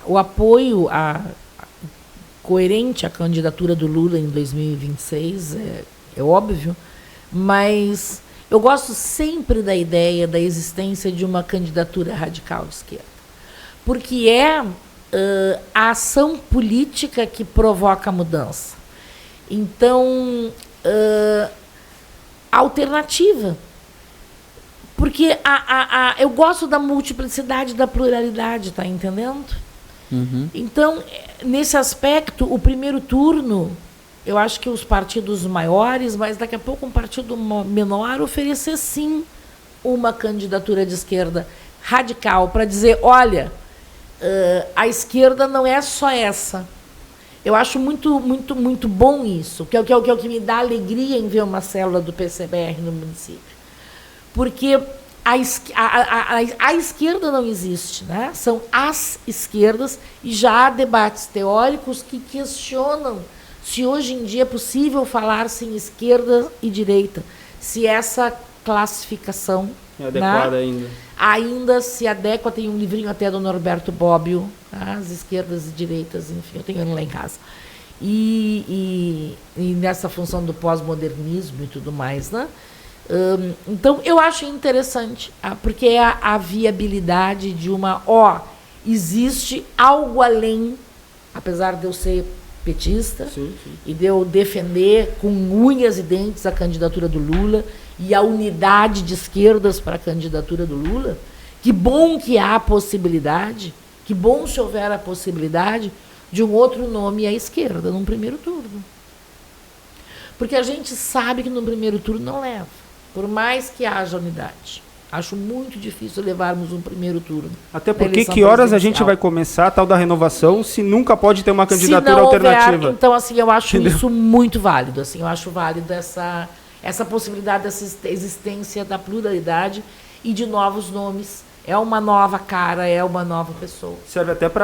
o apoio coerente à candidatura do Lula em 2026, é óbvio, mas eu gosto sempre da ideia da existência de uma candidatura radical de esquerda, porque a ação política que provoca a mudança. Então, a alternativa. Porque eu gosto da multiplicidade, da pluralidade, tá entendendo? Uhum. Então, nesse aspecto, o primeiro turno, eu acho que os partidos maiores, mas daqui a pouco um partido menor, oferecer sim uma candidatura de esquerda radical para dizer, olha, a esquerda não é só essa. Eu acho muito, muito, muito bom isso, que é o que me dá alegria em ver uma célula do PCBR no município. Porque a esquerda não existe, né? São as esquerdas, e já há debates teóricos que questionam se hoje em dia é possível falar-se em esquerda e direita, se essa classificação é adequada, né, ainda se adequa. Tem um livrinho até do Norberto Bobbio, tá? As esquerdas e direitas, enfim, eu tenho ele lá em casa. E nessa função do pós-modernismo e tudo mais, né? Então, eu acho interessante, porque é a viabilidade de existe algo além, apesar de eu ser petista, sim. E de eu defender com unhas e dentes a candidatura do Lula e a unidade de esquerdas para a candidatura do Lula. Que bom que há a possibilidade, que bom se houver a possibilidade de um outro nome à esquerda num primeiro turno. Porque a gente sabe que no primeiro turno não leva. Por mais que haja unidade. Acho muito difícil levarmos um primeiro turno. Até porque que horas a gente vai começar a tal da renovação se nunca pode ter uma candidatura alternativa? Então, assim, eu acho isso muito válido. Assim, eu acho válido essa possibilidade dessa existência da pluralidade e de novos nomes. É uma nova cara, é uma nova pessoa. Serve até para